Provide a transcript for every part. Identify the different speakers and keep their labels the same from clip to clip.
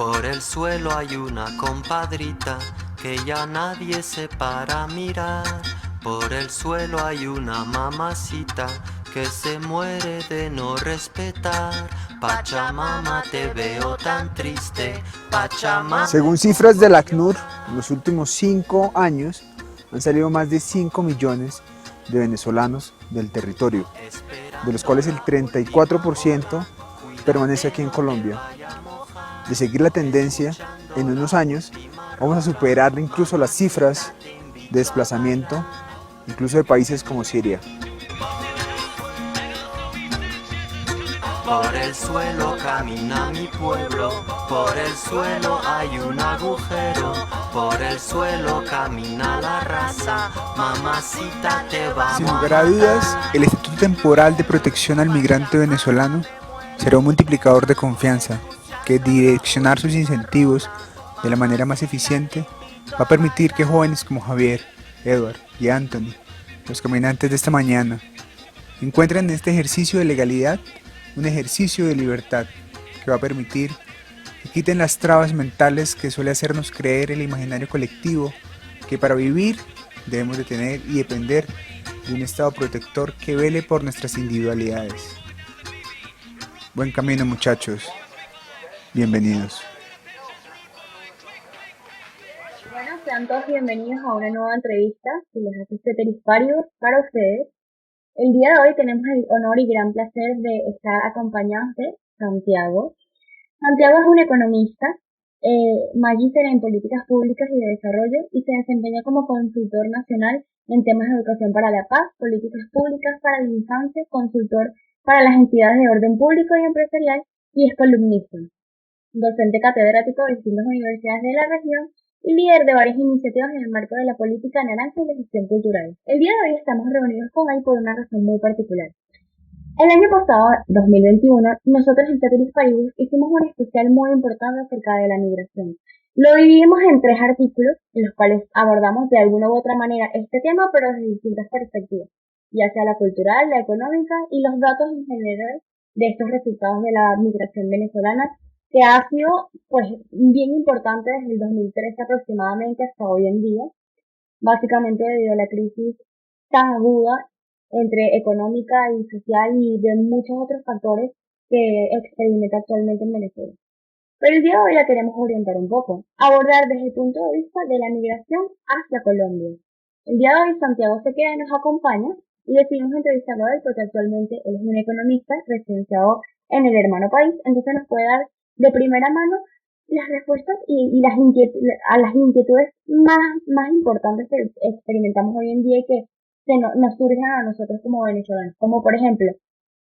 Speaker 1: Por el suelo hay una compadrita que ya nadie se para a mirar. Por el suelo hay una mamacita que se muere de no respetar. Pachamama, te veo tan triste, Pachamama.
Speaker 2: Según cifras del ACNUR, en los últimos 5 años han salido más de 5 millones de venezolanos del territorio, de los cuales el 34% permanece aquí en Colombia. De seguir la tendencia, en unos años vamos a superar incluso las cifras de desplazamiento, incluso de países como Siria.
Speaker 1: Por el suelo camina mi pueblo, por el suelo hay un agujero, por el suelo camina la raza, mamacita te vamos
Speaker 2: Sin lugar a dudas, el Estatuto Temporal de Protección al Migrante Venezolano será un multiplicador de confianza que direccionar sus incentivos de la manera más eficiente va a permitir que jóvenes como Javier, Edward y Anthony, los caminantes de esta mañana, encuentren en este ejercicio de legalidad un ejercicio de libertad que va a permitir que quiten las trabas mentales que suele hacernos creer el imaginario colectivo que para vivir debemos de tener y depender de un Estado protector que vele por nuestras individualidades. Buen camino, muchachos. Bienvenidos.
Speaker 3: Bueno, sean todos bienvenidos a una nueva entrevista que les hace Ceteris Paribus para ustedes. El día de hoy tenemos el honor y gran placer de estar acompañados de Santiago. Santiago es un economista, magíster en políticas públicas y de desarrollo y se desempeña como consultor nacional en temas de educación para la paz, políticas públicas para la infancia, consultor para las entidades de orden público y empresarial y es columnista, docente catedrático de distintas universidades de la región y líder de varias iniciativas en el marco de la política naranja y la gestión cultural. El día de hoy estamos reunidos con él por una razón muy particular. El año pasado, 2021, nosotros en Ceteris Paribus hicimos un especial muy importante acerca de la migración. Lo dividimos en 3 artículos, en los cuales abordamos de alguna u otra manera este tema, pero desde distintas perspectivas, ya sea la cultural, la económica y los datos en general de estos resultados de la migración venezolana, que ha sido pues bien importante desde el 2013 aproximadamente hasta hoy en día, básicamente debido a la crisis tan aguda entre económica y social y de muchos otros factores que experimenta actualmente en Venezuela. Pero el día de hoy la queremos orientar un poco, abordar desde el punto de vista de la migración hacia Colombia. El día de hoy Santiago Sequera nos acompaña y decidimos entrevistarlo a él porque actualmente él es un economista residenciado en el hermano país, entonces nos puede dar de primera mano las respuestas y las inquietudes más importantes que experimentamos hoy en día y que nos surgen a nosotros como venezolanos. Como por ejemplo,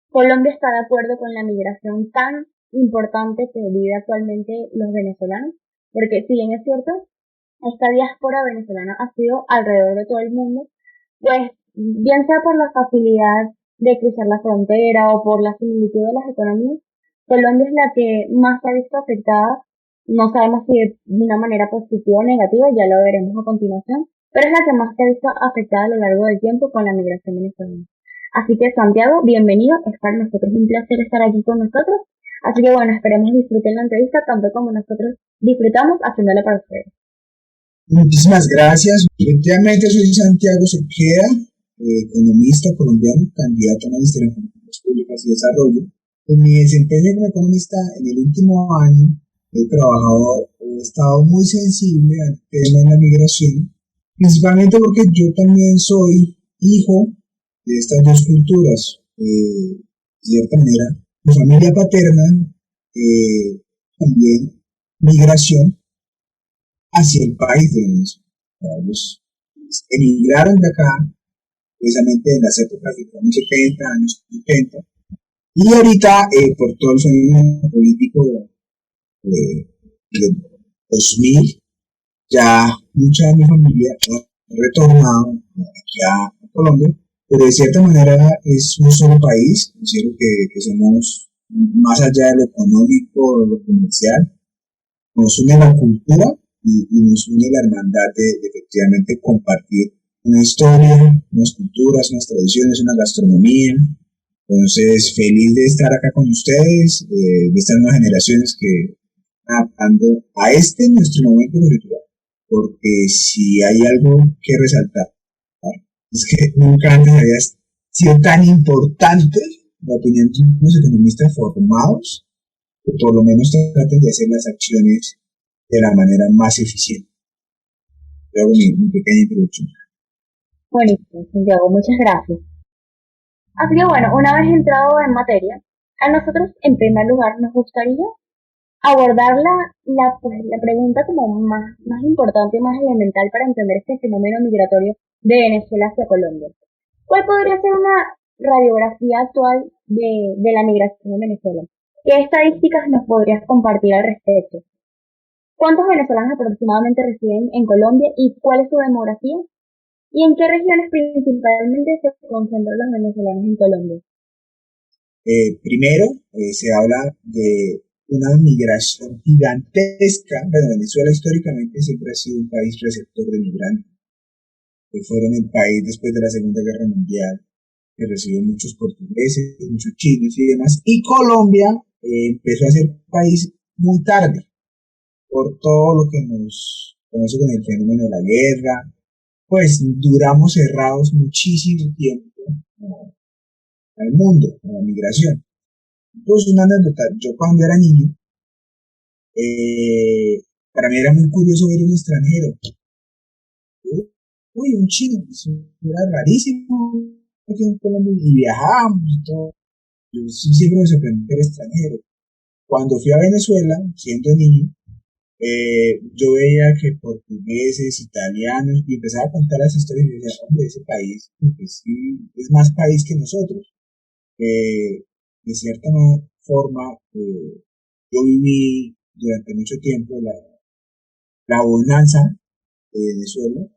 Speaker 3: Colombia está de acuerdo con la migración tan importante que vive actualmente los venezolanos, porque si bien es cierto, esta diáspora venezolana ha sido alrededor de todo el mundo, pues bien sea por la facilidad de cruzar la frontera o por la similitud de las economías, Colombia es la que más se ha visto afectada, no sabemos si de una manera positiva o negativa, ya lo veremos a continuación, pero es la que más se ha visto afectada a lo largo del tiempo con la migración venezolana. Así que Santiago, bienvenido, es para nosotros un placer estar aquí con nosotros, así que bueno, esperemos disfruten la entrevista tanto como nosotros disfrutamos haciéndola para ustedes.
Speaker 4: Muchísimas gracias. Efectivamente soy Santiago Sequera, economista colombiano, candidato a magisterio en políticas públicas y desarrollo. En mi desempeño como economista en el último año he estado muy sensible al tema de la migración, principalmente porque yo también soy hijo de estas dos culturas. De cierta manera, mi familia paterna también migración hacia el país de Venezuela. Ellos emigraron de acá precisamente en las épocas de los años 70, años 80, y ahorita por todo el fenómeno político de 2000, ya mucha de mi familia ha retornado aquí a Colombia, pero de cierta manera es un solo país, considero que somos más allá de lo económico, de lo comercial, nos une la cultura y nos une la hermandad de efectivamente compartir una historia, unas culturas, unas tradiciones, una gastronomía. Entonces, feliz de estar acá con ustedes, de estas nuevas generaciones que adaptando a este nuestro momento cultural. Porque si hay algo que resaltar, es que nunca antes había sido tan importante la opinión de unos economistas formados, que por lo menos traten de hacer las acciones de la manera más eficiente. Luego mi pequeña introducción.
Speaker 3: Buenísimo, Santiago, muchas gracias. Así que bueno, una vez entrado en materia, a nosotros en primer lugar nos gustaría abordar la pregunta como más importante y más elemental para entender este fenómeno migratorio de Venezuela hacia Colombia. ¿Cuál podría ser una radiografía actual de la migración en Venezuela? ¿Qué estadísticas nos podrías compartir al respecto? ¿Cuántos venezolanos aproximadamente residen en Colombia y cuál es su demografía? ¿Y en qué regiones principalmente se concentran los venezolanos en Colombia?
Speaker 4: Primero, se habla de una migración gigantesca. Bueno, Venezuela históricamente siempre ha sido un país receptor de migrantes, que fueron el país después de la Segunda Guerra Mundial, que recibió muchos portugueses, muchos chinos y demás. Y Colombia empezó a ser país muy tarde, por todo lo que nos conoce con el fenómeno de la guerra. Pues duramos cerrados muchísimo tiempo al mundo, a la migración. Pues una anécdota, yo cuando era niño, para mí era muy curioso ver un extranjero. Uy, un chino, eso era rarísimo aquí en Colombia y viajábamos y todo. Yo siempre me sorprendí ver extranjero. Cuando fui a Venezuela, siendo niño, yo veía que portugueses, italianos, y empezaba a contar las historias y yo decía, hombre, ese país, pues sí, es más país que nosotros. De cierta forma, yo viví durante mucho tiempo la bonanza de Venezuela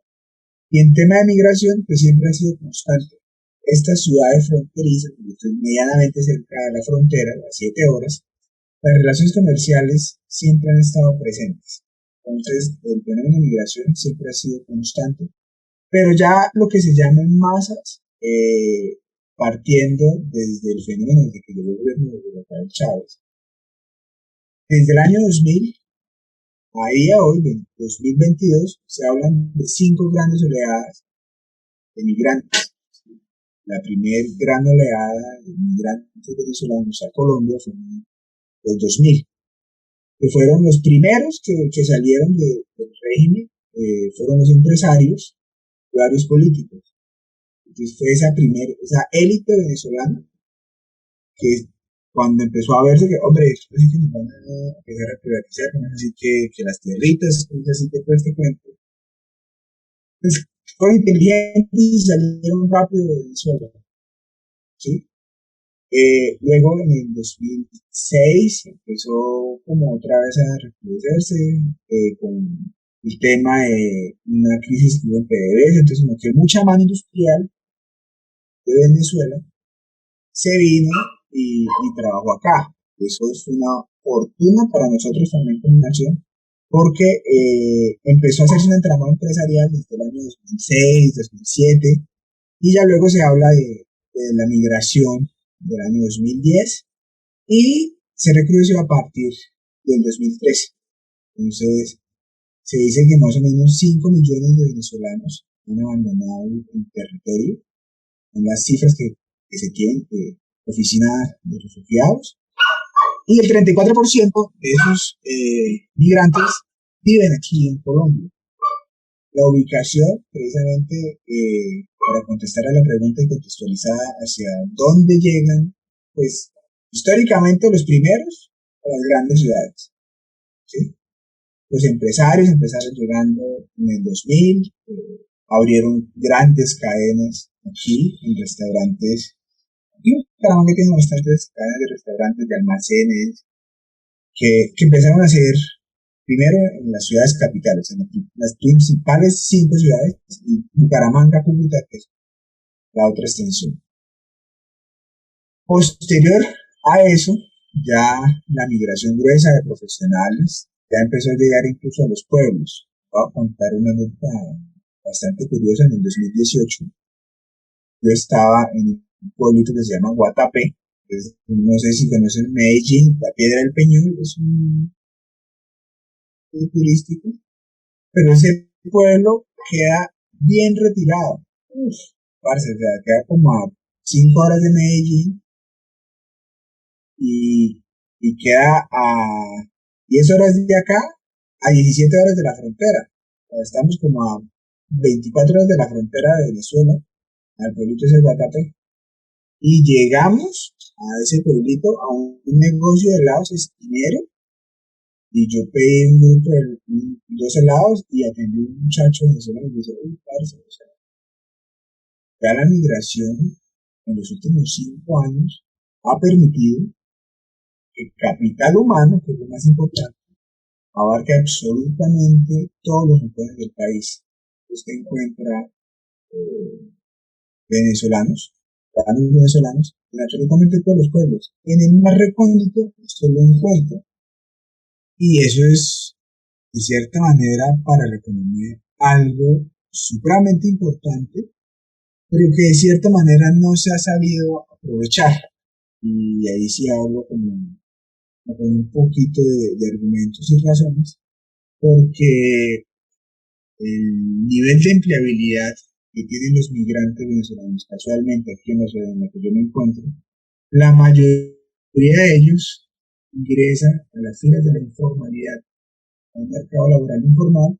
Speaker 4: y en tema de migración, pues siempre ha sido constante. Estas ciudades fronterizas, que estoy medianamente cerca de la frontera, a las 7 horas, las relaciones comerciales siempre han estado presentes. Entonces, el fenómeno de migración siempre ha sido constante, pero ya lo que se llama en masas, partiendo desde el fenómeno de que llegó el gobierno de Rafael Chávez. Desde el año 2000 a día hoy, en 2022, se hablan de 5 grandes oleadas de migrantes. La primera gran oleada de migrantes venezolanos a Colombia fue en los 2000, que fueron los primeros que salieron del régimen, fueron los empresarios y varios políticos. Entonces fue esa élite venezolana que cuando empezó a verse que, hombre, esto sí que nos van a empezar a privatizar, vamos a decir que las tierritas, así que todo este cuento. Pues fueron inteligentes y salieron rápido de Venezuela, ¿sí? Luego en el 2006 empezó como otra vez a recrudecerse con el tema de una crisis que hubo en PDVSA, entonces como que mucha mano industrial de Venezuela se vino y trabajó acá. Eso es una fortuna para nosotros también como nación, porque empezó a hacerse un entramado empresarial desde el año 2006, 2007, y ya luego se habla de la migración del año 2010 y se recrudeció a partir del 2013. Entonces, se dice que más o menos 5 millones de venezolanos han abandonado el territorio, en las cifras que se tienen de oficina de refugiados, y el 34% de esos migrantes viven aquí en Colombia. La ubicación, precisamente, para contestar a la pregunta y contextualizada hacia dónde llegan, pues históricamente los primeros a las grandes ciudades, ¿sí? Los empresarios empezaron llegando en el 2000, abrieron grandes cadenas aquí en restaurantes. Aquí en Bucaramanga tienen bastantes cadenas de restaurantes, de almacenes, que empezaron a ser primero en las ciudades capitales, en las principales 5 ciudades, y Bucaramanga, Cúcuta, que es la otra extensión. Posterior a eso, ya la migración gruesa de profesionales ya empezó a llegar incluso a los pueblos. Voy a contar una anécdota bastante curiosa. En el 2018 yo estaba en un pueblito que se llama Guatapé, no sé si conocen Medellín, la Piedra del Peñol, es turístico, pero ese pueblo queda bien retirado. Uf, parce, o sea, queda como a 5 horas de Medellín y, y queda a 10 horas de acá, a 17 horas de la frontera. O sea, estamos como a 24 horas de la frontera de Venezuela, al pueblito ese de Guatapé. Y llegamos a ese pueblito, a un negocio de helados esquinero, y yo pedí dos helados y atendí a un muchacho venezolano y me dice, uy, parce, o sea, ya la migración en los últimos 5 años ha permitido que el capital humano, que es lo más importante, abarque absolutamente todos los sectores del país. Usted encuentra venezolanos, ciudadanos venezolanos, en absolutamente todos los pueblos. En el más recóndito, usted lo encuentra. Y eso es, de cierta manera, para la economía algo supremamente importante, pero que de cierta manera no se ha sabido aprovechar. Y ahí sí hablo con un poquito de argumentos y razones, porque el nivel de empleabilidad que tienen los migrantes venezolanos, casualmente aquí en la ciudad en la que yo me encuentro, la mayoría de ellos ingresa a las filas de la informalidad, a un mercado laboral informal,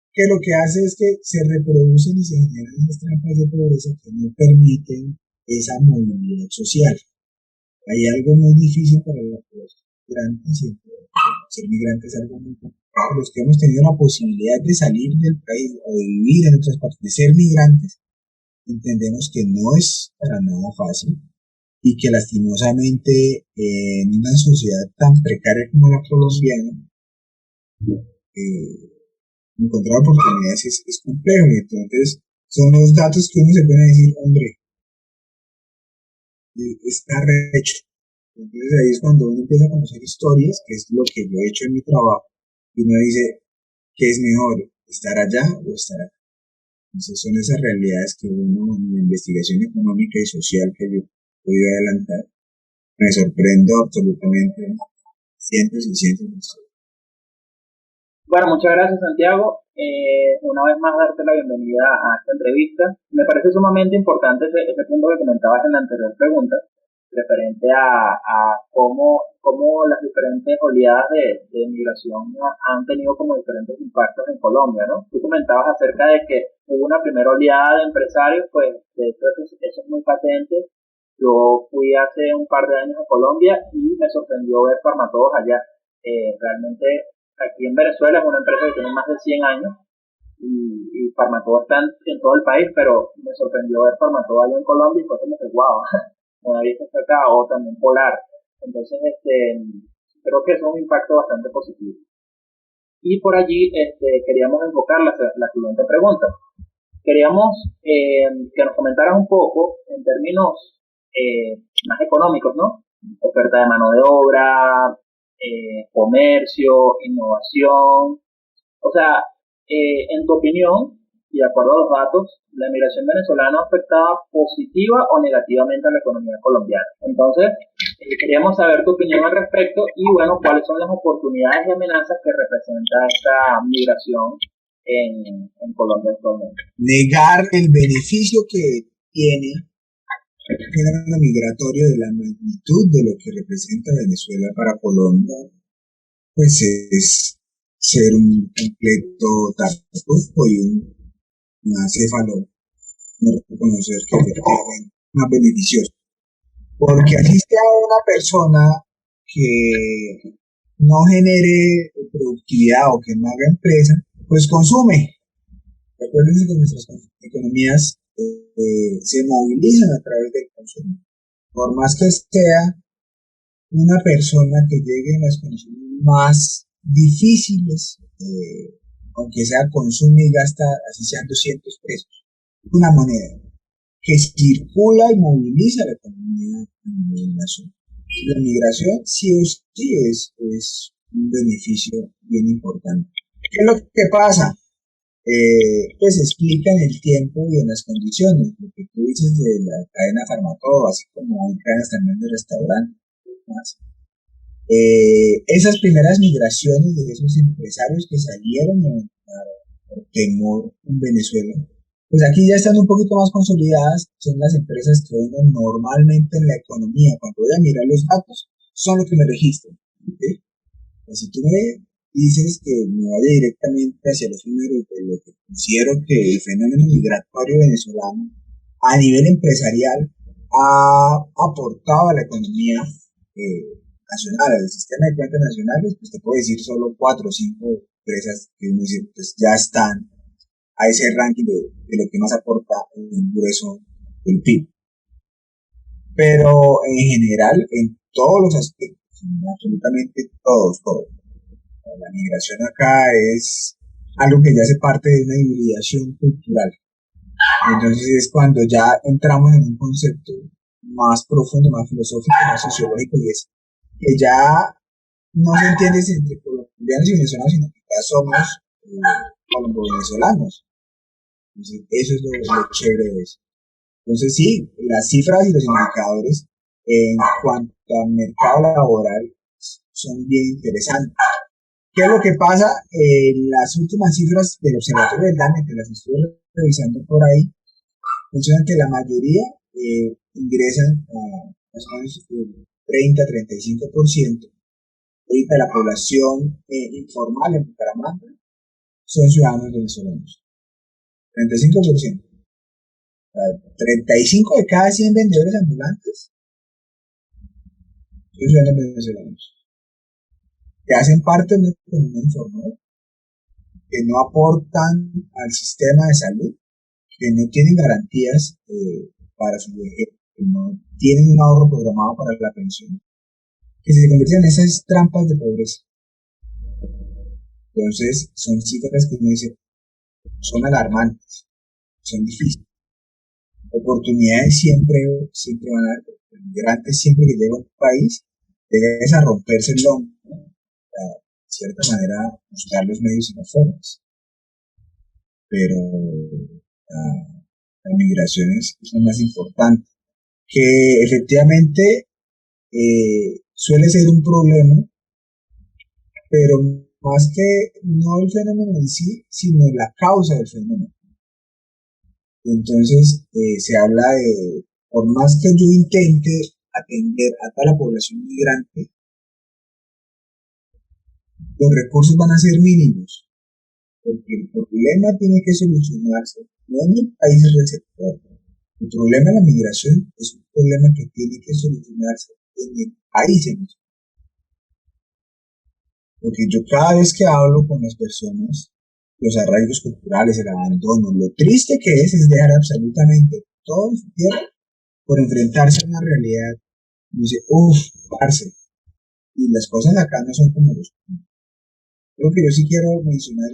Speaker 4: que lo que hace es que se reproducen y se generan esas trampas de pobreza que no permiten esa movilidad social. Hay algo muy difícil para los migrantes, y ser migrantes es algo muy complicado. Los que hemos tenido la posibilidad de salir del país o de vivir en otras partes, de ser migrantes, entendemos que no es para nada fácil y que lastimosamente en una sociedad tan precaria como la colombiana, encontrar oportunidades es complejo. Y entonces son los datos que uno se puede decir, hombre, está recho. Entonces ahí es cuando uno empieza a conocer historias, que es lo que yo he hecho en mi trabajo, y uno dice, ¿qué es mejor, estar allá o estar acá? Entonces son esas realidades que uno en la investigación económica y social que yo he podido adelantar, me sorprendo absolutamente cientos y cientos de historias.
Speaker 5: Bueno, muchas gracias, Santiago. Una vez más darte la bienvenida a esta entrevista. Me parece sumamente importante ese punto que comentabas en la anterior pregunta, referente a cómo las diferentes oleadas de migración han tenido como diferentes impactos en Colombia, ¿no? Tú comentabas acerca de que hubo una primera oleada de empresarios, pues de hecho eso es muy patente. Yo fui hace un par de años a Colombia y me sorprendió ver Farmatodos allá. Realmente aquí en Venezuela es una empresa que tiene más de 100 años y Farmatodo está en todo el país, pero me sorprendió ver Farmatodo allá en Colombia y fue como que wow, todavía está acá, o también Polar. Entonces, creo que eso es un impacto bastante positivo. Y por allí queríamos enfocar la siguiente pregunta. Queríamos que nos comentaras un poco en términos más económicos, ¿no? Oferta de mano de obra, comercio, innovación. O sea, en tu opinión, y de acuerdo a los datos, la migración venezolana afectaba positiva o negativamente a la economía colombiana. Entonces, queríamos saber tu opinión al respecto y, bueno, cuáles son las oportunidades y amenazas que representa esta migración en Colombia actualmente.
Speaker 4: Negar el beneficio que tiene el fenómeno migratorio de la magnitud de lo que representa Venezuela para Colombia, pues es ser un completo tartufo y un acéfalo, no reconocer que efectivamente es más beneficioso. Porque así sea una persona que no genere productividad o que no haga empresa, pues consume. Recuerden que nuestras economías se movilizan a través del consumo. Por más que sea una persona que llegue en las condiciones más difíciles, aunque sea consume y gasta, así sean 200 pesos, una moneda que circula y moviliza la economía nacional. La migración sí o sí es un beneficio bien importante. ¿Qué es lo que pasa? Pues explica en el tiempo y en las condiciones, lo que tú dices de la cadena Farmatodo, así como hay cadenas también de restaurantes, más. Esas primeras migraciones de esos empresarios que salieron por temor en Venezuela, pues aquí ya están un poquito más consolidadas, son las empresas que uno normalmente en la economía, cuando voy a mirar los datos, son los que me registran. ¿Okay? Pues si tú me dices que me vaya directamente hacia los números de lo que considero que el fenómeno migratorio venezolano a nivel empresarial ha aportado a la economía nacional, al sistema de cuentas nacionales, pues te puedo decir solo 4 o 5 empresas que uno dice, pues ya están a ese ranking de lo que más aporta en el grueso del PIB. Pero en general, en todos los aspectos, absolutamente todos. La migración acá es algo que ya hace parte de una hibridación cultural. Entonces es cuando ya entramos en un concepto más profundo, más filosófico, más sociológico, y es que ya no se entiende si entre colombianos y venezolanos, sino que ya somos colombo-venezolanos. Entonces, eso es lo chévere de eso. Entonces sí, las cifras y los indicadores en cuanto al mercado laboral son bien interesantes. ¿Qué es lo que pasa? Las últimas cifras del Observatorio del DANE, que las estuve revisando por ahí, mencionan que la mayoría ingresan a más o menos el 30-35%. Ahorita la población informal en Bucaramanga son ciudadanos venezolanos. 35%. 35 de cada 100 vendedores ambulantes son ciudadanos venezolanos, que hacen parte de una economía informal, que no aportan al sistema de salud, que no tienen garantías para su vejez, que no tienen un ahorro programado para la pensión, que se convierten en esas trampas de pobreza. Entonces, son cifras que uno dice, son alarmantes, son difíciles. Oportunidades siempre van a haber. El migrante siempre que llega a un país, debe a romperse el lomo, de cierta manera buscar los medios y las formas. Pero la migración es lo más importante, que efectivamente suele ser un problema, pero más que no el fenómeno en sí, sino la causa del fenómeno. Entonces se habla de, por más que yo intente atender a toda la población migrante, los recursos van a ser mínimos, porque el problema tiene que solucionarse no en el país receptor. El problema de la migración es un problema que tiene que solucionarse en el país emisor. Porque yo cada vez que hablo con las personas, los arraigos culturales, el abandono, lo triste que es dejar absolutamente todo en su tierra por enfrentarse a una realidad. Y dice, parce, y las cosas acá no son como los. Creo que yo sí quiero mencionar,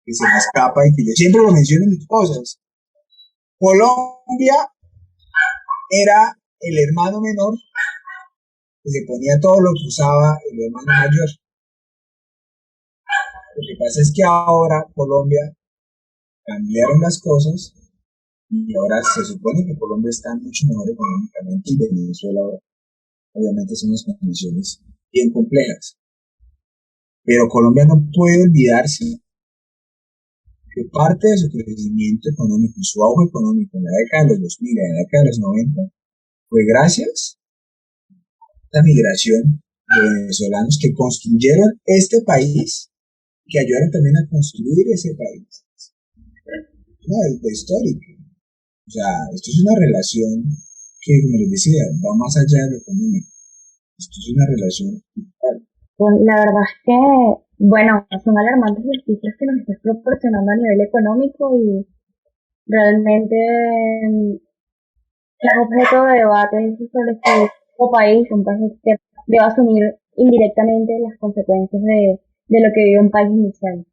Speaker 4: que se me escapa y que yo siempre lo menciono en mis cosas. Colombia era el hermano menor que se ponía todo lo que usaba el hermano mayor. Lo que pasa es que ahora Colombia cambiaron las cosas y ahora se supone que Colombia está mucho mejor económicamente y Venezuela obviamente son unas condiciones bien complejas. Pero Colombia no puede olvidarse que parte de su crecimiento económico, su auge económico en la década de los 2000, en la década de los 90, fue gracias a la migración de venezolanos que construyeron este país, que ayudaron también a construir ese país. No, es histórico. O sea, esto es una relación que, como les decía, va más allá de lo económico. Esto es una relación cultural.
Speaker 3: Pues la verdad es que, bueno, son alarmantes las cifras que nos estás proporcionando a nivel económico y realmente es objeto de debate sobre si un país que deba asumir indirectamente las consecuencias de lo que vive un país inicial.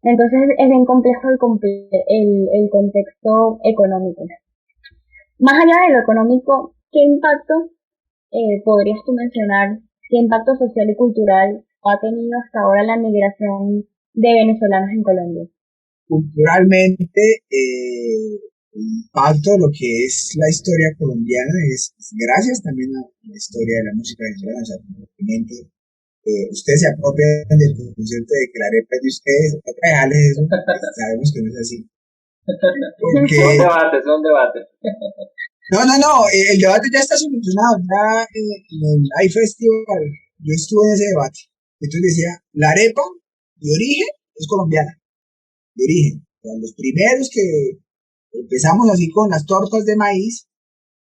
Speaker 3: Entonces es bien complejo el contexto económico. Más allá de lo económico, ¿qué impacto podrías tú mencionar? ¿Qué impacto social y cultural ha tenido hasta ahora la migración de venezolanos en Colombia?
Speaker 4: Culturalmente, el impacto de lo que es la historia colombiana es gracias también a la historia de la música venezolana. O sea, ustedes se apropian del concepto de que la arepa es de ustedes, toca dejarles eso, sabemos que no es así. Porque,
Speaker 5: Es un debate.
Speaker 4: no, el debate ya está solucionado, ya en el iFestival, yo estuve en ese debate, entonces decía, la arepa de origen es colombiana, de origen, o sea, los primeros que empezamos así con las tortas de maíz,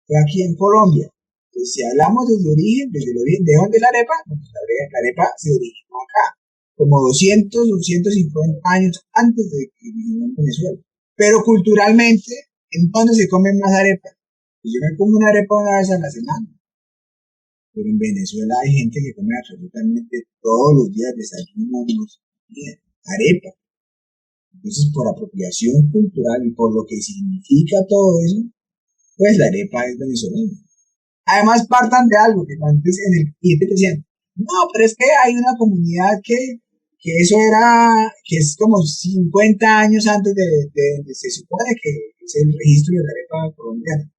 Speaker 4: fue aquí en Colombia. Entonces, si hablamos desde el origen, ¿de dónde es la arepa? Pues la arepa se originó acá, como 200 o 150 años antes de que viniera en Venezuela. Pero culturalmente, ¿en dónde se come más arepa? Pues yo me como una arepa una vez a la semana. Pero en Venezuela hay gente que come absolutamente todos los días desayuno, almuerzo, arepa. Entonces, por apropiación cultural y por lo que significa todo eso, pues la arepa es venezolana. Además, partan de algo que antes en el cliente decían, no, pero es que hay una comunidad que eso era, que es como 50 años antes de se supone que es el registro de la arepa colombiana.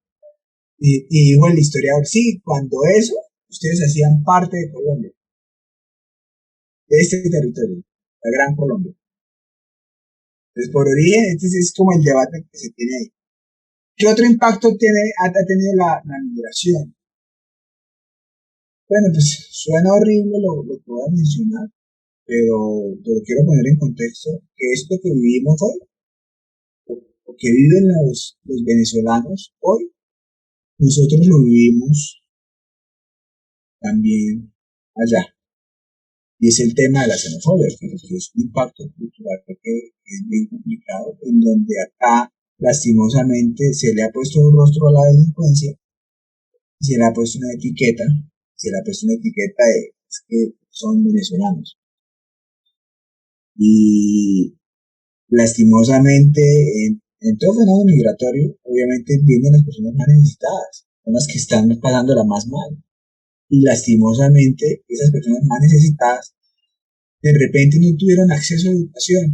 Speaker 4: Y dijo el historiador, sí, cuando eso, ustedes hacían parte de Colombia, de este territorio, la Gran Colombia. Entonces, por origen, este es como el debate que se tiene ahí. ¿Qué otro impacto ha tenido la migración? Bueno, pues suena horrible lo que voy a mencionar, pero quiero poner en contexto que esto que vivimos hoy, o que viven los venezolanos hoy, nosotros lo vivimos también allá. Y es el tema de la xenofobia, que es un impacto cultural que es bien complicado, en donde acá, lastimosamente, se le ha puesto un rostro a la delincuencia, se le ha puesto una etiqueta, de que son venezolanos. Y lastimosamente, en todo fenómeno migratorio, obviamente vienen las personas más necesitadas, son las que están pasándola más mal. Y lastimosamente, esas personas más necesitadas, de repente no tuvieron acceso a educación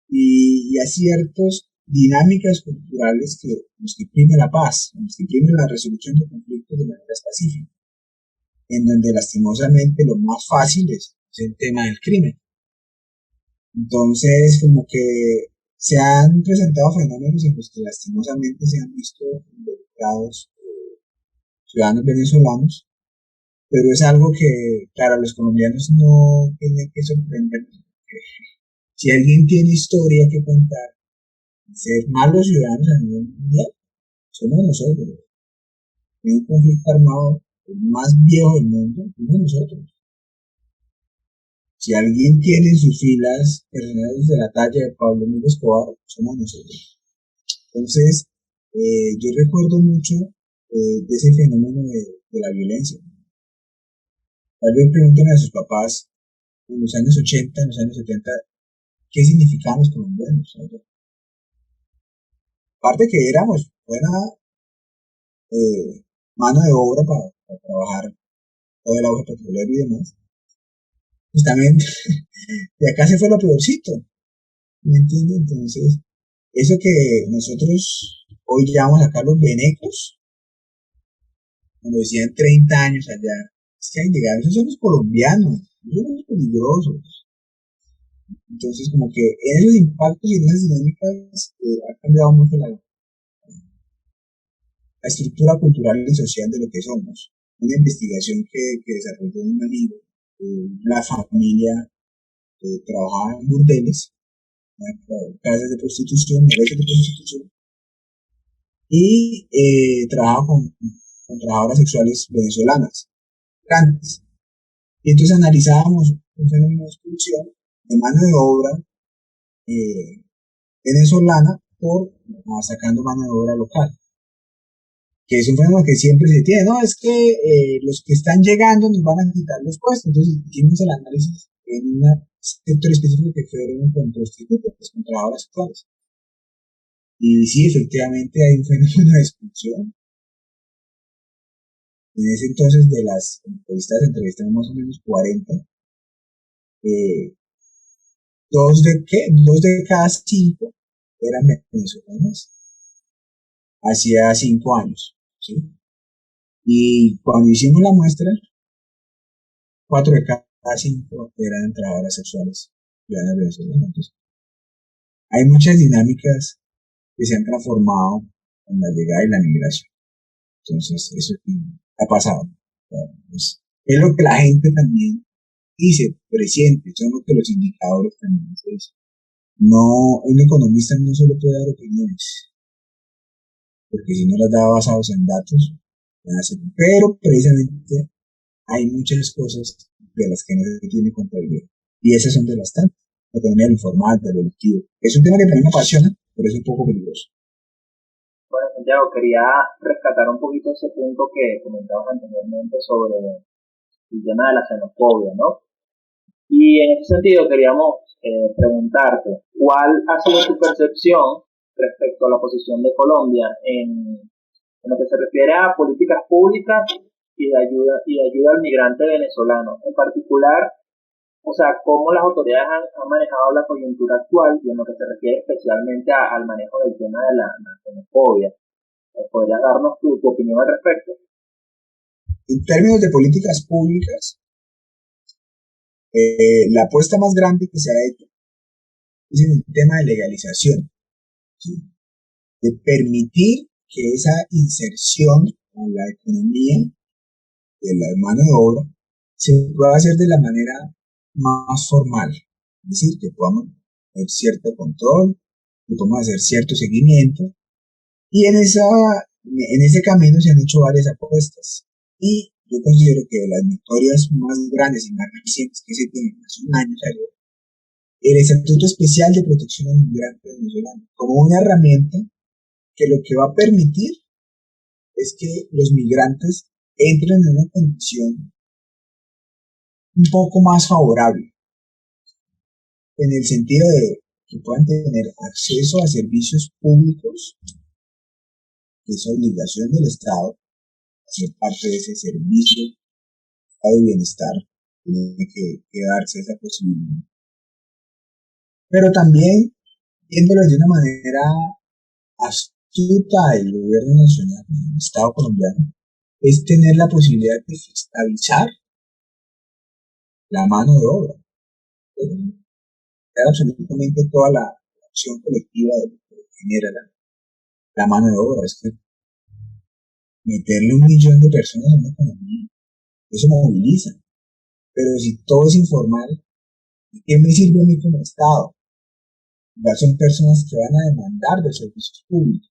Speaker 4: y a ciertas dinámicas culturales que nos imprimen la paz, nos imprimen la resolución de conflictos de manera pacífica, en donde lastimosamente lo más fácil es el tema del crimen. Entonces, como que se han presentado fenómenos en los que lastimosamente se han visto involucrados ciudadanos venezolanos, pero es algo que, claro, a los colombianos no tiene que sorprendernos. Si alguien tiene historia que contar, ser malos ciudadanos a nivel mundial, somos nosotros. En un conflicto armado el más viejo del mundo, somos nosotros. Si alguien tiene en sus filas personajes de la talla de Pablo Emilio Escobar, somos nosotros. Entonces, yo recuerdo mucho de ese fenómeno de la violencia. Tal vez pregunten a sus papás en los años 80, en los años 70, qué significaban los colombianos. Aparte que éramos buena mano de obra para trabajar todo el auge petrolero y demás, pues también de acá se fue lo peorcito, ¿me entiendes? Entonces, eso que nosotros hoy llamamos acá los venecos, cuando decían 30 años allá, es que hay llegar, esos son los colombianos, esos son los peligrosos. Entonces, como que en esos impactos y en esas dinámicas ha cambiado mucho la estructura cultural y social de lo que somos. Una investigación que desarrolló un amigo, la familia trabajaba en burdeles, casas de prostitución, negocios de prostitución, y trabajaba con trabajadoras sexuales venezolanas, grandes. Y entonces analizábamos un fenómeno de exclusión de mano de obra venezolana sacando mano de obra local, que es un fenómeno que siempre se tiene, ¿no? Es que los que están llegando nos van a quitar los puestos. Entonces hicimos el análisis en un sector específico que fueron con prostitutas, con trabajadoras sexuales. Y sí, efectivamente hay un fenómeno de exclusión. En ese entonces, de las entrevistamos más o menos 40. Dos de cada 5 eran venezolanas. Hacía 5 años, ¿sí? Y cuando hicimos la muestra, 4 de cada casi eran trabajadoras sexuales ciudadanas venezolanas. Entonces, hay muchas dinámicas que se han transformado con la llegada y la migración. Entonces, eso sí ha pasado. Es lo que la gente también dice, presiente, son lo que los indicadores también dicen. No, un economista no solo puede dar opiniones, porque si no las da basados en datos, pero precisamente hay muchas cosas de las que no se tiene contabilidad. Y esas son de las tantas. La economía informal, del electivo. Es un tema que también me apasiona, pero es un poco peligroso.
Speaker 5: Bueno, Santiago, quería rescatar un poquito ese punto que comentabas anteriormente sobre el tema de la xenofobia, ¿no? Y en ese sentido queríamos preguntarte, ¿cuál ha sido tu percepción respecto a la posición de Colombia en lo que se refiere a políticas públicas y de ayuda al migrante venezolano? En particular, o sea, cómo las autoridades han manejado la coyuntura actual y en lo que se refiere especialmente al manejo del tema de la xenofobia. ¿Podrías darnos tu opinión al respecto?
Speaker 4: En términos de políticas públicas, la apuesta más grande que se ha hecho es en el tema de legalización, ¿sí? De permitir que esa inserción a la economía de la mano de obra se pueda hacer de la manera más formal, es decir, que podamos hacer cierto control, que podamos hacer cierto seguimiento, y en ese camino se han hecho varias apuestas, y yo considero que de las victorias más grandes y más recientes que se tienen hace un año salió el Estatuto Especial de Protección al Migrante Venezolano, como una herramienta que lo que va a permitir es que los migrantes entren en una condición un poco más favorable, en el sentido de que puedan tener acceso a servicios públicos, que es obligación del Estado, hacer parte de ese servicio de bienestar, tiene que darse esa posibilidad. Pero también, viéndolo de una manera astuta, el gobierno nacional, el Estado colombiano, es tener la posibilidad de fiscalizar la mano de obra. Absolutamente toda la acción colectiva de lo que genera la mano de obra. Es que meterle 1 millón de personas a una economía, eso moviliza. Pero si todo es informal, ¿qué me sirve a mí como Estado? Ya son personas que van a demandar de servicios públicos.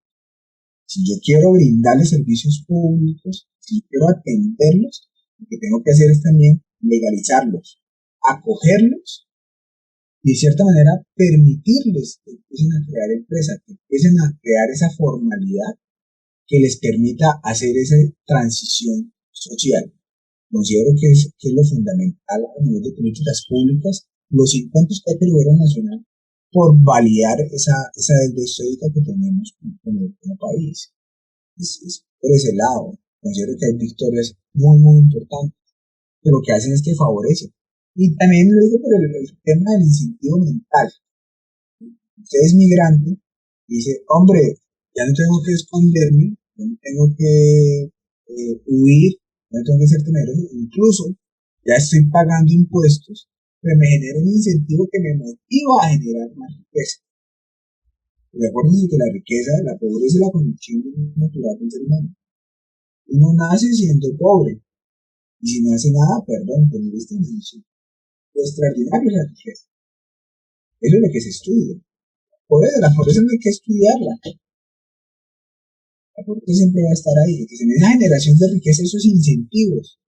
Speaker 4: Si yo quiero brindarles servicios públicos, si yo quiero atenderlos, lo que tengo que hacer es también legalizarlos, acogerlos y de cierta manera permitirles que empiecen a crear empresas, que empiecen a crear esa formalidad que les permita hacer esa transición social. Considero que es lo fundamental a nivel de políticas públicas, los intentos que ha hecho el gobierno nacional por validar esa deuda histórica que tenemos como país. Es por ese lado. Considero que hay victorias muy, muy importantes, que lo que hacen es que favorecen. Y también lo digo por el tema del incentivo mental. Usted es migrante y dice, hombre, ya no tengo que esconderme, ya no tengo que huir, ya no tengo que ser temeroso, incluso ya estoy pagando impuestos, pero me genera un incentivo que me motiva a generar más riqueza. Porque acuérdense que la riqueza, la pobreza es la condición natural del ser humano. Uno nace siendo pobre, y si no hace nada, perdón, tener esta condición. Lo extraordinario es la riqueza. Eso es lo que se estudia. La pobreza no hay que estudiarla. La pobreza siempre va a estar ahí. Entonces, en esa generación de riqueza, esos incentivos,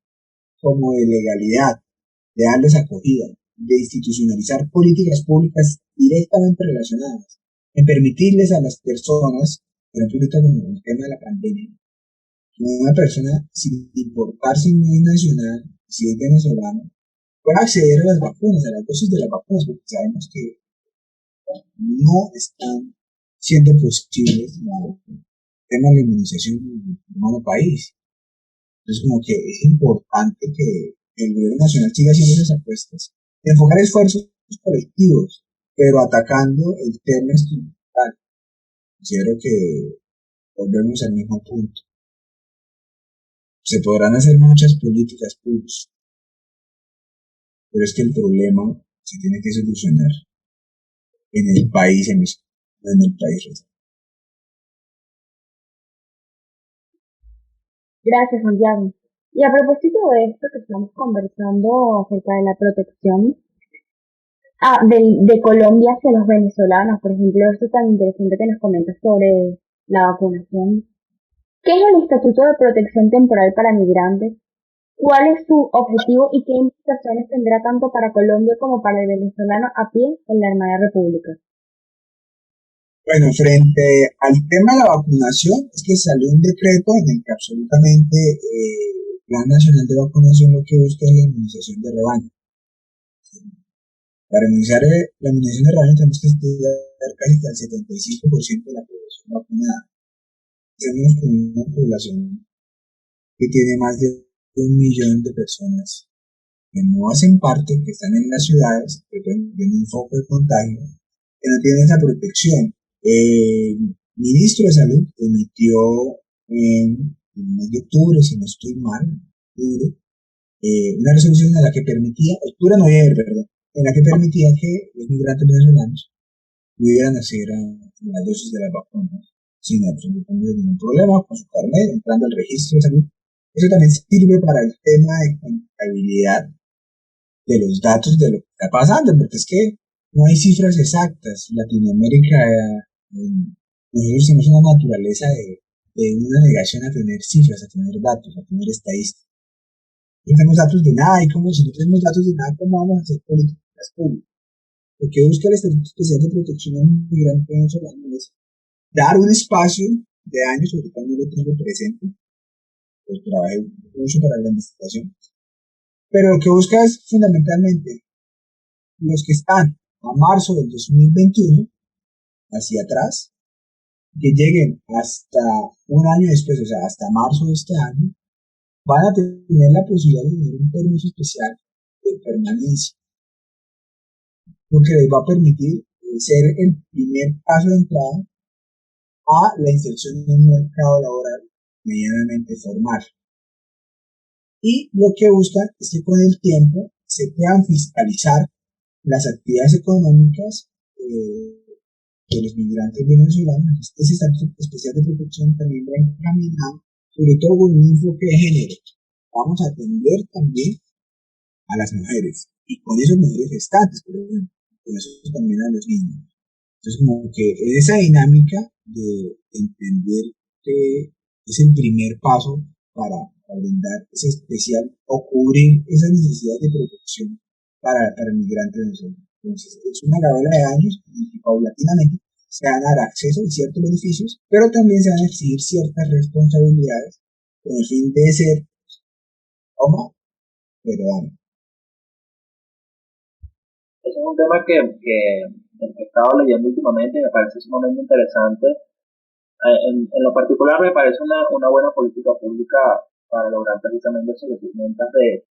Speaker 4: como de legalidad, de darles acogida, de institucionalizar políticas públicas directamente relacionadas, en permitirles a las personas, por ejemplo, ahorita con el tema de la pandemia, que una persona, sin importar si no es nacional, si es venezolano, pueda acceder a las vacunas, a las dosis de las vacunas, porque sabemos que no están siendo posibles el tema de la inmunización en nuestro país. Entonces, como que es importante que el gobierno nacional siga haciendo esas apuestas, de enfocar esfuerzos colectivos, pero atacando el tema estructural. Considero que volvemos al mismo punto. Se podrán hacer muchas políticas públicas, pero es que el problema se tiene que solucionar en el país emisor, no en el país receptor.
Speaker 3: Gracias, Santiago. Y a propósito de esto que estamos conversando acerca de la protección de Colombia hacia los venezolanos, por ejemplo, esto tan interesante que nos comentas sobre la vacunación. ¿Qué es el Estatuto de Protección Temporal para Migrantes? ¿Cuál es su objetivo y qué implicaciones tendrá tanto para Colombia como para el venezolano a pie en la hermana república?
Speaker 4: Bueno, frente al tema de la vacunación, es que salió un decreto en el que absolutamente el Plan Nacional de Vacunación lo que busca es la inmunización de rebaño. Para iniciar la inmunización de rebaño tenemos que estudiar casi hasta el 75% de la población vacunada. Tenemos una población que tiene más de 1 millón de personas que no hacen parte, que están en las ciudades, que tienen un foco de contagio, que no tienen esa protección. El ministro de Salud emitió en el mes de octubre, si no estoy mal, una resolución en la que permitía, octubre, noviembre, perdón, en la que permitía que los migrantes venezolanos pudieran hacer las dosis de las vacunas sin absolutamente ningún problema, con su carnet, entrando al registro de salud. Eso también sirve para el tema de contabilidad de los datos de lo que está pasando, porque es que no hay cifras exactas. Latinoamérica, nosotros tenemos una naturaleza de una negación a tener cifras, a tener datos, a tener estadísticas. No tenemos datos de nada, y como si no tenemos datos de nada, ¿cómo vamos a hacer políticas públicas? Lo que busca el Estatuto Especial de Protección al Migrante Venezolano es dar un espacio de años, sobre todo no lo tengo presente, pues trabajé mucho para la investigación, pero lo que busca es fundamentalmente los que están a marzo del 2021 hacia atrás, que lleguen hasta un año después, o sea, hasta marzo de este año, van a tener la posibilidad de tener un permiso especial de permanencia, porque les va a permitir ser el primer paso de entrada a la inserción en un mercado laboral medianamente formal. Y lo que buscan es que con el tiempo se puedan fiscalizar las actividades económicas de los migrantes venezolanos. Ese Estatuto Especial de Protección también va encaminado, sobre todo con un enfoque de género. Vamos a atender también a las mujeres, y con esas mujeres gestantes, por ejemplo, con eso también a los niños. Entonces, como que en esa dinámica de entender que es el primer paso para brindar ese especial o cubrir esas necesidades de protección para el migrante venezolano. Entonces, es una gavela de años y paulatinamente se van a dar acceso a ciertos beneficios, pero también se van a exigir ciertas responsabilidades con el fin de ser homo, pero
Speaker 5: Ese es un tema que he estado leyendo últimamente y me parece sumamente interesante. En lo particular me parece una buena política pública para lograr precisamente eso que tú comentas de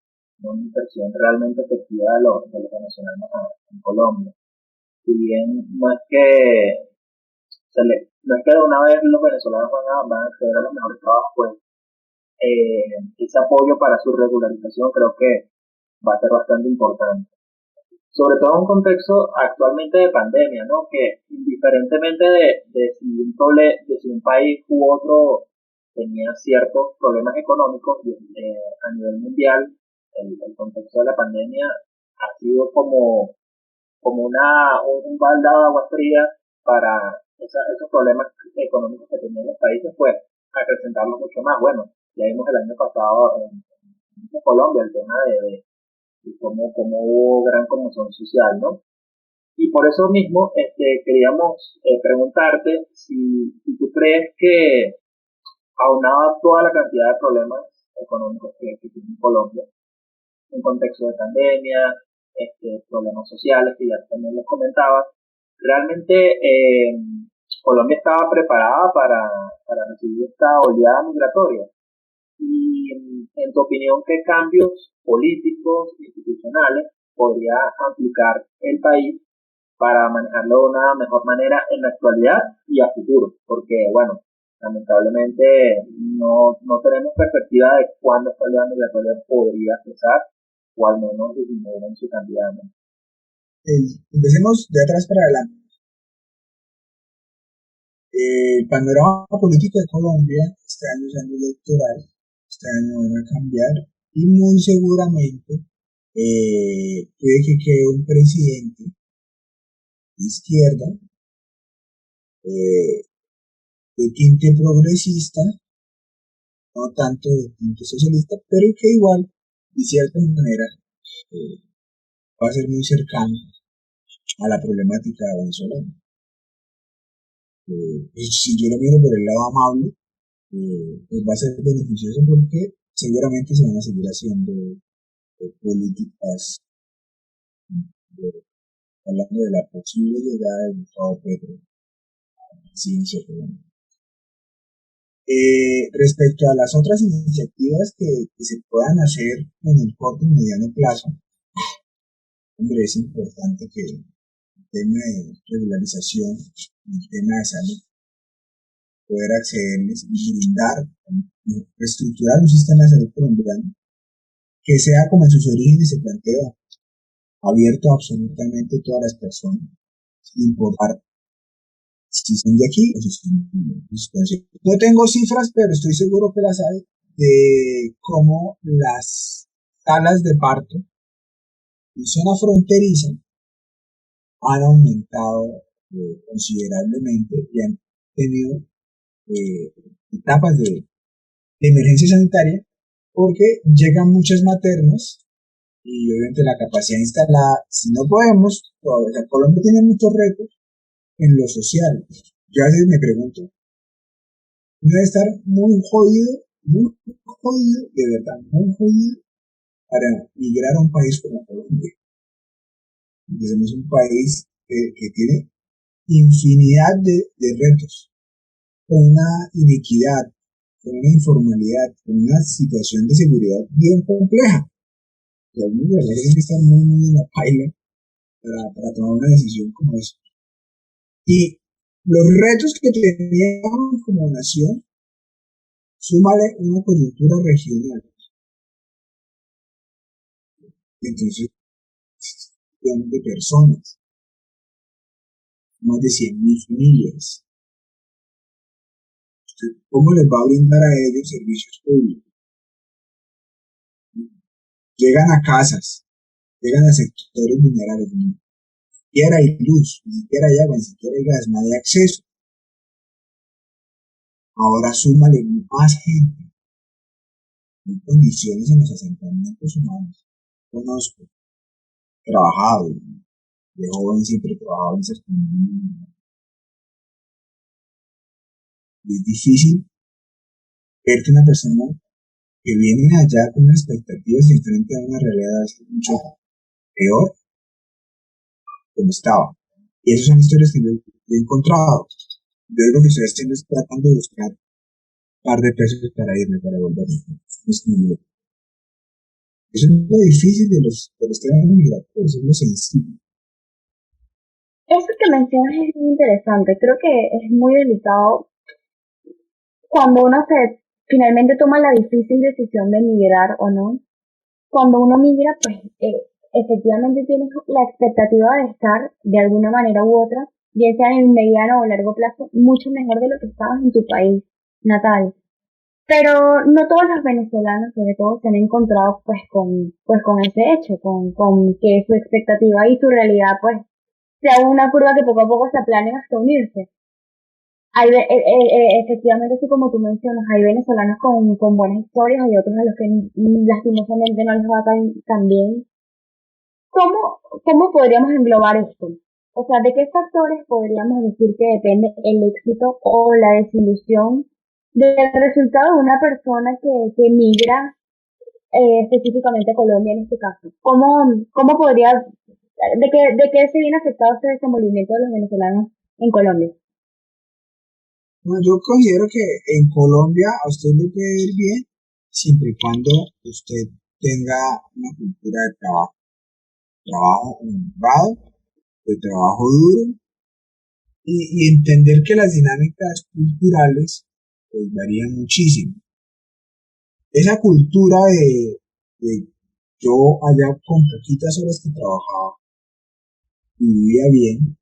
Speaker 5: una inversión realmente efectiva de los venezolanos en Colombia. Si bien no es que de una vez los venezolanos van a acceder a los mejores trabajos, pues ese apoyo para su regularización creo que va a ser bastante importante. Sobre todo en un contexto actualmente de pandemia, ¿no? Que indiferentemente de si un país u otro tenía ciertos problemas económicos a nivel mundial, el contexto de la pandemia ha sido como un baldado de agua fría para esos problemas económicos que tenían los países, pues acrecentarlos mucho más. Bueno, ya vimos el año pasado en Colombia el tema de cómo hubo gran conmoción social, ¿no? Y por eso mismo queríamos preguntarte si tú crees que, aunado a toda la cantidad de problemas económicos que tiene Colombia, en contexto de pandemia, problemas sociales que ya también les comentaba, realmente Colombia estaba preparada para recibir esta oleada migratoria. Y en tu opinión, ¿qué cambios políticos, institucionales podría aplicar el país para manejarlo de una mejor manera en la actualidad y a futuro? Porque, bueno, lamentablemente no tenemos perspectiva de cuándo esta oleada migratoria podría cesar o al menos definieron su candidato.
Speaker 4: Empecemos de atrás para adelante. El panorama político de Colombia este año es año electoral, este año van a cambiar y muy seguramente puede que quede un presidente de izquierda, de tinte progresista, no tanto de tinte socialista, pero que igual, de cierta manera, va a ser muy cercano a la problemática venezolana. Si yo lo miro por el lado amable, pues va a ser beneficioso porque seguramente se van a seguir haciendo políticas, hablando de la posible llegada de Gustavo Petro a la presidencia colombiana. Respecto a las otras iniciativas que se puedan hacer en el corto y mediano plazo, hombre, es importante que el tema de regularización, el tema de salud, poder accederles y brindar, reestructurar un sistema de salud colombiano que sea como en sus orígenes se planteó, abierto a absolutamente todas las personas, sin importar si son de aquí o si son de aquí. No tengo cifras, pero estoy seguro que las hay, de cómo las salas de parto en zona fronteriza han aumentado considerablemente y han tenido etapas de emergencia sanitaria porque llegan muchas maternas y obviamente la capacidad instalada, si no podemos, todavía Colombia tiene muchos retos en lo social. Yo a veces me pregunto, no debe estar muy jodido, de verdad, muy jodido para migrar a un país como Colombia. Porque somos un país que tiene infinidad de retos, con una inequidad, con una informalidad, con una situación de seguridad bien compleja. Y algunos de verdad tienen que estar muy en la paila para tomar una decisión como esa. Y los retos que teníamos como nación, súmale una coyuntura regional. Entonces, de personas, más de 100.000 familias. ¿Cómo les va a brindar a ellos servicios públicos? Llegan a casas, llegan a sectores vulnerables, ni siquiera hay luz, ni siquiera hay agua, ni siquiera hay gas, no hay acceso. Ahora súmale más gente, en condiciones en los asentamientos humanos. Conozco, trabajado, de joven siempre he trabajado en cercanía. Es difícil ver que una persona que viene allá con unas expectativas y enfrente a una realidad mucho peor como estaba. Y esas son historias que yo he encontrado. Yo lo que estoy haciendo es tratando de buscar un par de pesos para irme, para volverme. Eso es lo difícil de los temas migratorios, eso es lo sencillo.
Speaker 3: Eso que mencionas es muy interesante. Creo que es muy delicado cuando uno finalmente toma la difícil decisión de migrar o no. Cuando uno migra, pues efectivamente tienes la expectativa de estar de alguna manera u otra, ya sea en mediano o largo plazo, mucho mejor de lo que estabas en tu país natal. Pero no todos los venezolanos, sobre todo, se han encontrado con ese hecho, con que su expectativa y su realidad, pues, sea una curva que poco a poco se aplane hasta unirse. Efectivamente, así como tú mencionas, hay venezolanos con buenas historias y otros a los que lastimosamente no les va tan bien. ¿Cómo podríamos englobar esto? O sea, ¿de qué factores podríamos decir que depende el éxito o la desilusión del resultado de una persona que migra específicamente a Colombia en este caso? ¿Cómo podría, de qué se viene afectado este desenvolvimiento de los venezolanos en Colombia?
Speaker 4: Bueno, yo considero que en Colombia a usted le puede ir bien siempre y cuando usted tenga una cultura de trabajo honrado, de trabajo duro y entender que las dinámicas culturales pues, varían muchísimo. Esa cultura de yo allá con poquitas horas que trabajaba y vivía bien,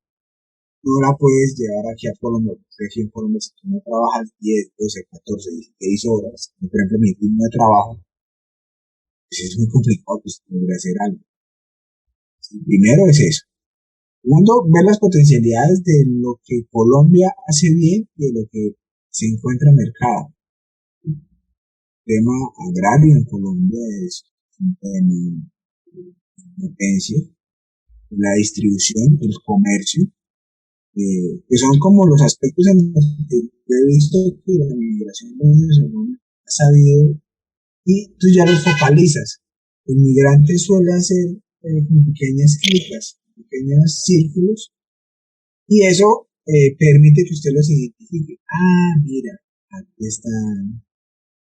Speaker 4: no la puedes llevar aquí a Colombia, porque aquí en Colombia si tú no trabajas 10, 12, 14, 16 horas, como por ejemplo mi ritmo de trabajo, pues es muy complicado pues, poder hacer algo. Sí, primero es eso. Segundo, ver las potencialidades de lo que Colombia hace bien y de lo que se encuentra en mercado. El tema agrario en Colombia es un tema de potencia, la distribución, el comercio, que son como los aspectos en los que yo he visto que la migración venezolana ha sabido y tú ya los focalizas. El migrante suele hacer pequeñas clicas, pequeños círculos y eso permite que usted los identifique. Ah, mira, aquí están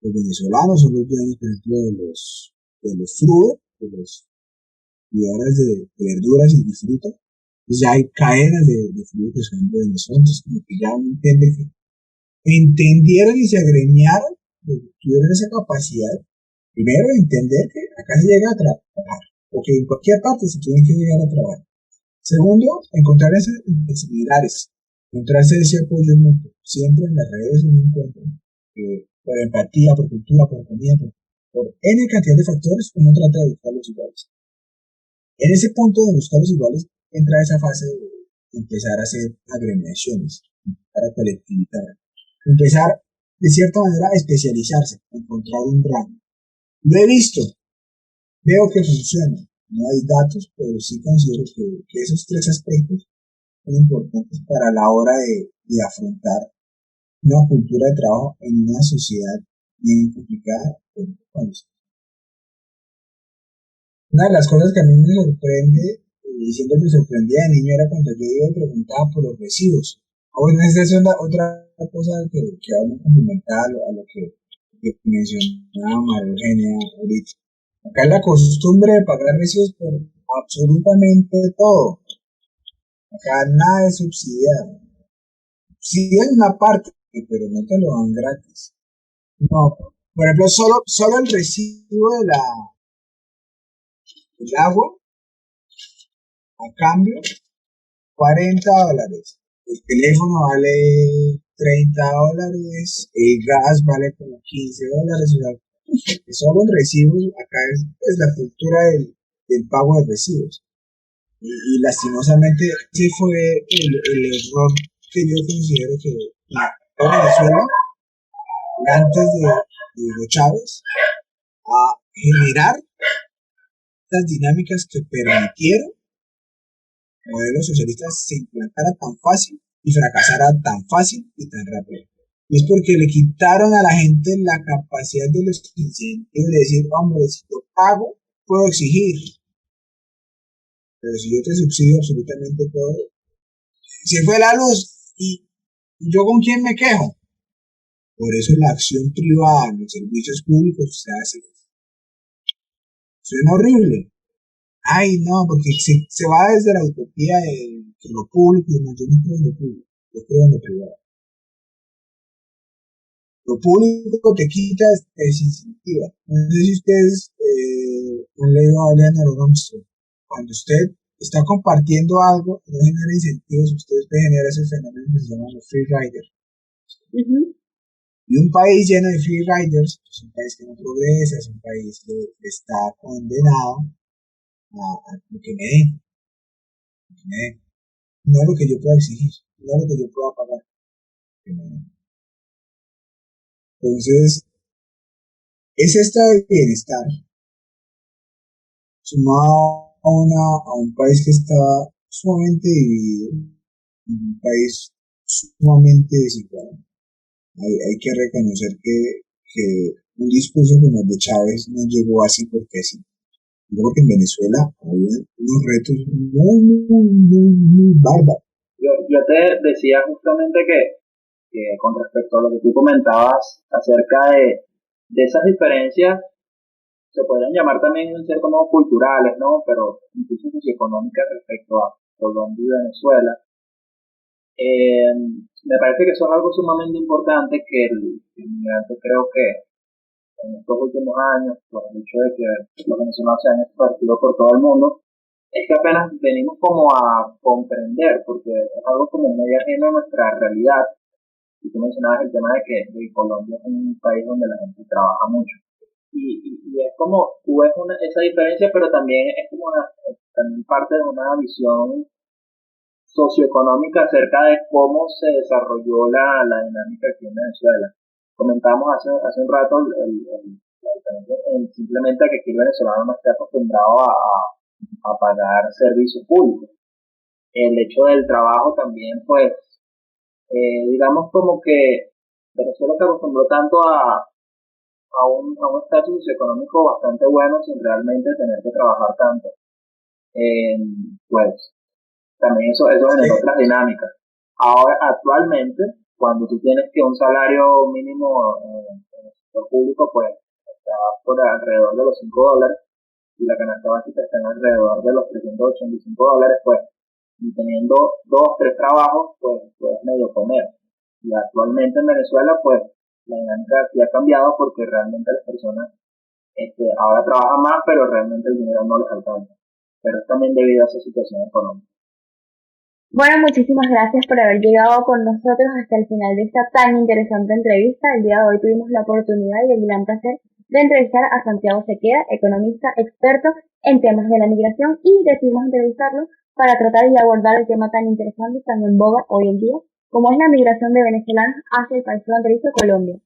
Speaker 4: los venezolanos, son los dueños, por ejemplo, de los frutos, de los criaderos de verduras y de fruta. Entonces ya hay cadenas de frutos que son de venezolanos, como que ya uno entiende que entendieron y se agremiaron, tuvieron esa capacidad, primero entender que acá se llega a trabajar, o que en cualquier parte se tiene que llegar a trabajar. Segundo, encontrar esas similares, encontrarse ese apoyo mutuo. Siempre en las redes uno encuentra por empatía, por cultura, por comida, por N cantidad de factores, uno trata de buscar los iguales. En ese punto de buscar los iguales entra esa fase de empezar a hacer agremiaciones, para colectivizar, empezar de cierta manera a especializarse, a encontrar un rango. Lo he visto, veo que funciona. No hay datos, pero sí considero que esos tres aspectos son importantes para la hora de afrontar una cultura de trabajo en una sociedad bien complicada. Una de las cosas que a mí me sorprende, y siempre me sorprendía de niño, era cuando yo iba y preguntaba por los recibos. Bueno, esa es otra cosa que va muy complementar a lo que mencionaba María Eugenia ahorita. Acá es la costumbre de pagar recibos por absolutamente todo. Acá nada es subsidiado. Sí hay una parte, pero no te lo dan gratis. No, por ejemplo, solo el recibo del agua, a cambio, $40. El teléfono vale $30, el gas vale como $15. O sea, que solo el recibo, acá es la cultura del pago de recibos. Y lastimosamente, ese fue el error que yo considero que Venezuela, antes de Hugo Chávez, a generar las dinámicas que permitieron que el modelo socialista se implantara tan fácil y fracasara tan fácil y tan rápido. Y es porque le quitaron a la gente la capacidad de los incentivos de decir, hombre, si yo pago, puedo exigir. Pero si yo te subsidio absolutamente todo, se fue la luz y yo con quién me quejo. Por eso la acción privada en los servicios públicos se hace. Suena horrible. Ay, no, porque se va desde la utopía de que lo público, no, yo no creo en lo público, yo creo en lo privado. Lo público te quita, te desincentiva. No sé si ustedes han leído a Eleanor Armstrong. Cuando usted está compartiendo algo, no genera incentivos, usted genera ese fenómeno que se llama los free riders. Y un país lleno de free riders es un país que no progresa, es un país que está condenado a lo que me den, no lo que yo pueda exigir, no lo que yo pueda pagar. Entonces, es estado de bienestar sumado a un país que está sumamente dividido, un país sumamente desigual. Hay que reconocer que un discurso como el de Chávez no llegó así porque sí. Creo que en Venezuela había unos retos muy bárbaros.
Speaker 5: Yo te decía justamente que con respecto a lo que tú comentabas acerca de esas diferencias, se podrían llamar también en cierto modo culturales, ¿no? Pero incluso socioeconómicas respecto a Colombia y Venezuela. Me parece que eso es algo sumamente importante que el inmigrante creo que en estos últimos años, por el hecho de que los venezolanos se han esparcido por todo el mundo, es que apenas venimos como a comprender, porque es algo como muy ajeno a nuestra realidad. Y tú mencionabas el tema de que Colombia es un país donde la gente trabaja mucho. Y es como, tú ves esa diferencia, pero también es como también parte de una visión socioeconómica acerca de cómo se desarrolló la dinámica aquí en Venezuela. Comentamos hace un rato la diferencia simplemente que aquí el venezolano no está acostumbrado a pagar servicios públicos. El hecho del trabajo también, pues, digamos como que Venezuela se acostumbró tanto a un estatus socioeconómico bastante bueno sin realmente tener que trabajar tanto. Pues también eso generó otras dinámicas. Ahora, actualmente, cuando tú tienes que un salario mínimo en el sector público, pues está por alrededor de los $5 y la canasta básica está en alrededor de los $385, pues, y teniendo 2, 3 trabajos, pues puedes medio comer. Y actualmente en Venezuela, pues, la dinámica sí ha cambiado porque realmente las personas ahora trabajan más, pero realmente el dinero no les alcanza. Pero es también debido a esa situación económica.
Speaker 3: Bueno, muchísimas gracias por haber llegado con nosotros hasta el final de esta tan interesante entrevista. El día de hoy tuvimos la oportunidad y el gran placer de entrevistar a Santiago Sequeda, economista experto en temas de la migración, y decidimos entrevistarlo para tratar y abordar el tema tan interesante y tan en boga hoy en día, como es la migración de venezolanos hacia el país fronterizo Colombia.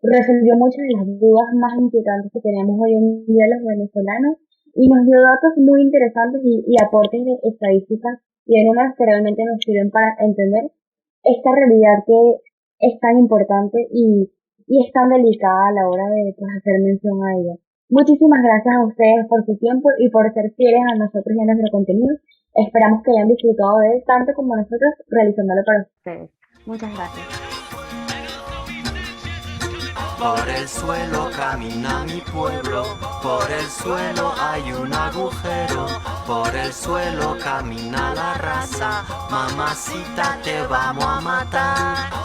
Speaker 3: Resolvió muchas de las dudas más inquietantes que tenemos hoy en día los venezolanos y nos dio datos muy interesantes y aportes de estadísticas y de números que realmente nos sirven para entender esta realidad que es tan importante y es tan delicada a la hora de pues, hacer mención a ella. Muchísimas gracias a ustedes por su tiempo y por ser fieles a nosotros y a nuestro contenido. Esperamos que hayan disfrutado de él tanto como nosotros realizándolo para ustedes. Muchas gracias.
Speaker 1: Por el suelo camina mi pueblo, por el suelo hay un agujero, por el suelo camina la raza, mamacita te vamos a matar.